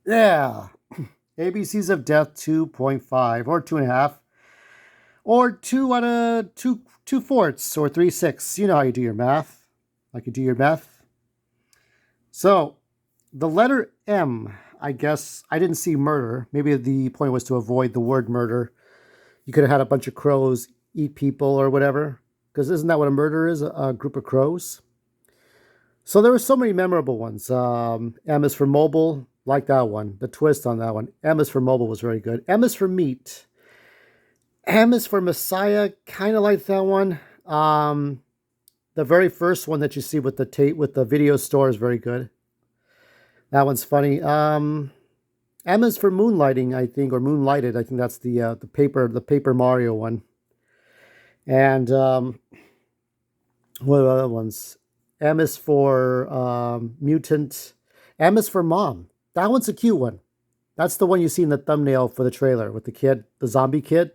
Yeah. ABCs of Death 2.5 or 2.5 or 2 out of 2/4 or 3/6. You know how you do your math. Like you do your math. So the letter M, I guess I didn't see murder. Maybe the point was to avoid the word murder. You could have had a bunch of crows eat people or whatever. Because isn't that what a murder is? A group of crows? So there were so many memorable ones. M is for mobile, like that one. The twist on that one. M is for mobile was very good. M is for meat. M is for Messiah, kind of like that one. The very first one that you see with the with the video store is very good. That one's funny. M is for moonlighting, I think, or moonlighted. I think that's the paper Mario one. And what are the other ones? M is for mutant. M is for mom. That one's a cute one. That's the one you see in the thumbnail for the trailer with the kid, the zombie kid,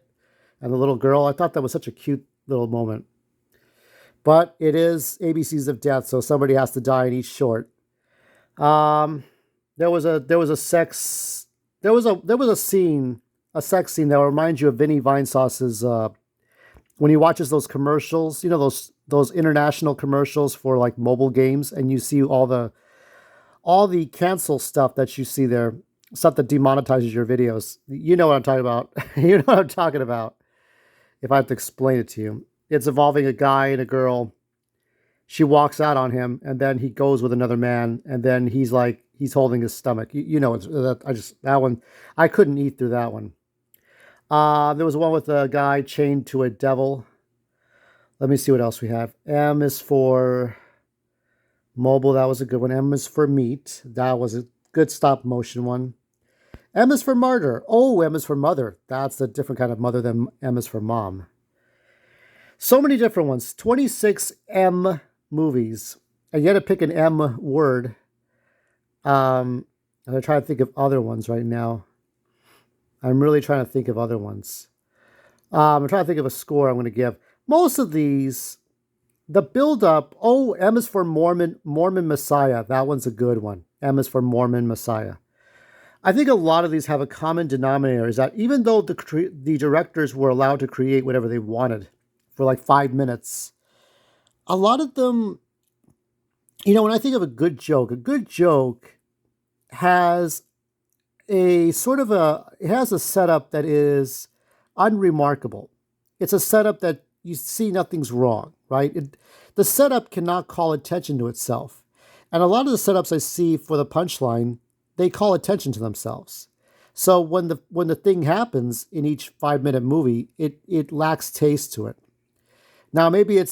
and the little girl. I thought that was such a cute little moment. But it is ABCs of Death, so somebody has to die in each short. There was a sex scene that reminds you of Vinny Vinesauce's when he watches those commercials, those international commercials for like mobile games, and you see all the cancel stuff that you see there, stuff that demonetizes your videos. You know what I'm talking about. You know what I'm talking about. If I have to explain it to you, it's involving a guy and a girl. She walks out on him, and then he goes with another man, and then he's holding his stomach. That one I couldn't eat through that one. There was one with a guy chained to a devil. Let me see what else we have. M is for mobile. That was a good one. M is for meat. That was a good stop motion one. M is for martyr. Oh, M is for mother. That's a different kind of mother than M is for mom. So many different ones. 26 M movies. And you had to pick an M word. I'm trying to think of other ones right now. I'm really trying to think of other ones. I'm trying to think of a score I'm going to give. Most of these, the build-up, M is for Mormon Messiah. That one's a good one. M is for Mormon Messiah. I think a lot of these have a common denominator, is that even though the directors were allowed to create whatever they wanted for like 5 minutes, a lot of them, when I think of a good joke has it has a setup that is unremarkable. It's a setup that you see nothing's wrong, right? The setup cannot call attention to itself. And a lot of the setups I see for the punchline, they call attention to themselves. So when the thing happens in each 5-minute movie, it lacks taste to it. Now maybe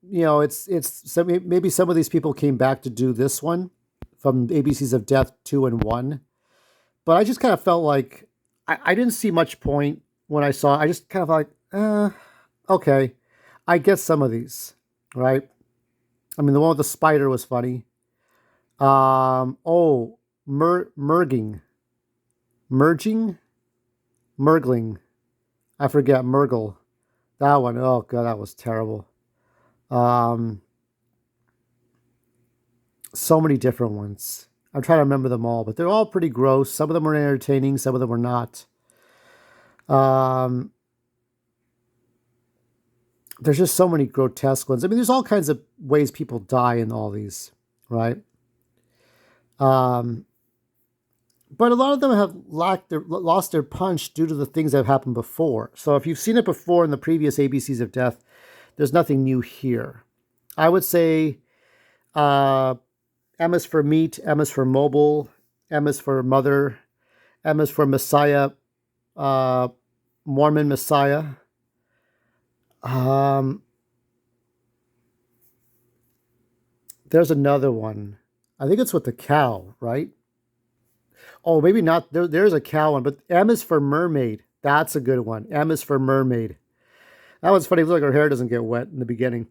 maybe some of these people came back to do this one from ABCs of Death 2 and 1. But I just kind of felt like I didn't see much point when I saw it. I just kind of like, okay, I get some of these, right? I mean, the one with the spider was funny. Merging. Mergling. I forget, Mergle. That one, oh God, that was terrible. So many different ones. I'm trying to remember them all, but they're all pretty gross. Some of them were entertaining, some of them were not. There's just so many grotesque ones. I mean, there's all kinds of ways people die in all these, right? But a lot of them have lost their punch due to the things that have happened before. So if you've seen it before in the previous ABCs of Death, there's nothing new here. I would say M is for meat, M is for mobile, M is for mother, M is for Messiah, Mormon Messiah. There's another one. I think it's with the cow, right? Oh, maybe not. There's a cow one, but M is for mermaid. That's a good one. M is for mermaid. That one's funny. It looks like her hair doesn't get wet in the beginning.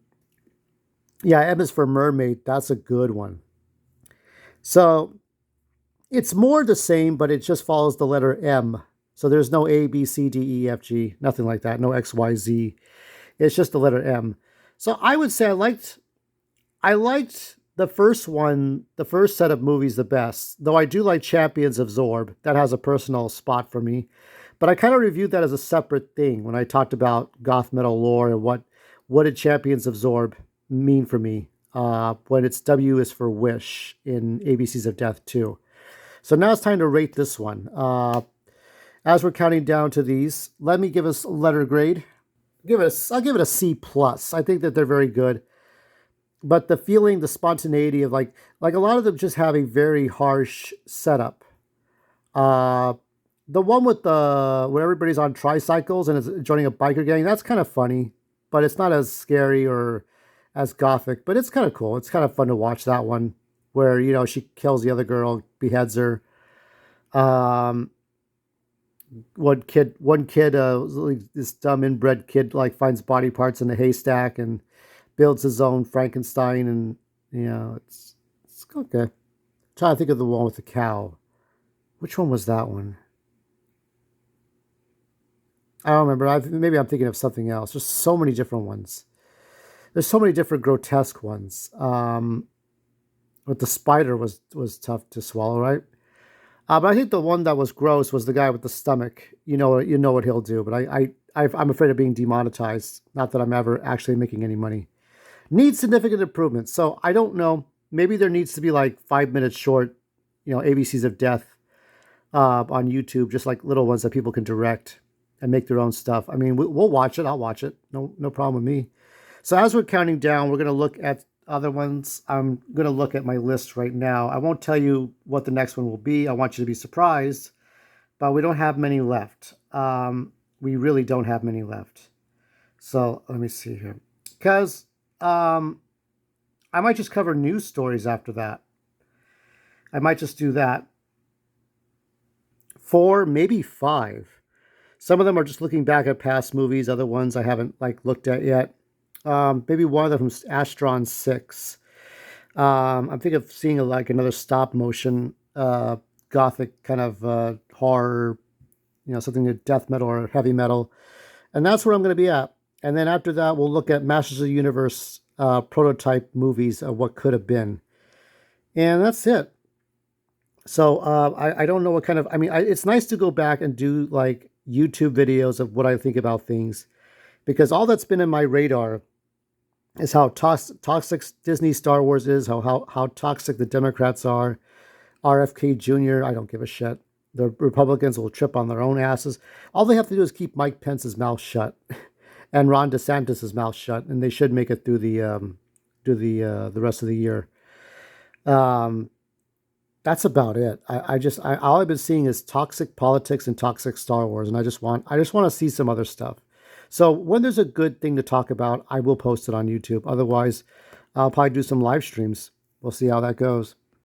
Yeah, M is for mermaid. That's a good one. So it's more the same, but it just follows the letter M. So there's no A, B, C, D, E, F, G, nothing like that. No X, Y, Z. It's just the letter M. So I would say I liked the first one, the first set of movies, the best. Though I do like Champions of Zorb. That has a personal spot for me. But I kind of reviewed that as a separate thing when I talked about goth metal lore and what did Champions of Zorb mean for me. When its W is for Wish in ABCs of Death 2. So now it's time to rate this one. As we're counting down to these, let me give us a letter grade. I'll give it a C plus. I think that they're very good, but the feeling, the spontaneity of like a lot of them just have a very harsh setup. Uh, the one with the where everybody's on tricycles and is joining a biker gang, that's kind of funny, but it's not as scary or as gothic. But it's kind of cool. It's kind of fun to watch that one, where she kills the other girl, beheads her. Um, one kid, like this dumb inbred kid, like finds body parts in a haystack and builds his own Frankenstein, and it's okay. I'm trying to think of the one with the cow. Which one was that one? I don't remember. Maybe I'm thinking of something else. There's so many different ones. There's so many different grotesque ones. But the spider was tough to swallow, right? But I think the one that was gross was the guy with the stomach. You know what he'll do. But I'm afraid of being demonetized. Not that I'm ever actually making any money. Needs significant improvement. So I don't know. Maybe there needs to be like 5 minutes short, ABCs of Death on YouTube, just like little ones that people can direct and make their own stuff. I mean, we'll watch it. I'll watch it. No problem with me. So as we're counting down, we're going to look at other ones. I'm going to look at my list right now. I won't tell you what the next one will be. I want you to be surprised, but we don't have many left. We really don't have many left. So let me see here. Because I might just cover news stories after that. I might just do that. 4, maybe 5. Some of them are just looking back at past movies. Other ones I haven't looked at yet. Maybe one of them from Astron 6. I'm thinking of seeing another stop motion gothic kind of horror, something to death metal or heavy metal, and that's where I'm going to be at. And then after that, we'll look at Masters of the Universe prototype movies of what could have been, and that's it. So I don't know what kind of. I mean, it's nice to go back and do like YouTube videos of what I think about things, because all that's been in my radar is how toxic Disney Star Wars is, how toxic the Democrats are. RFK Jr., I don't give a shit. The Republicans will trip on their own asses. All they have to do is keep Mike Pence's mouth shut and Ron DeSantis' mouth shut, and they should make it through the rest of the year. That's about it. All I've been seeing is toxic politics and toxic Star Wars, and I just want to see some other stuff. So when there's a good thing to talk about, I will post it on YouTube. Otherwise, I'll probably do some live streams. We'll see how that goes.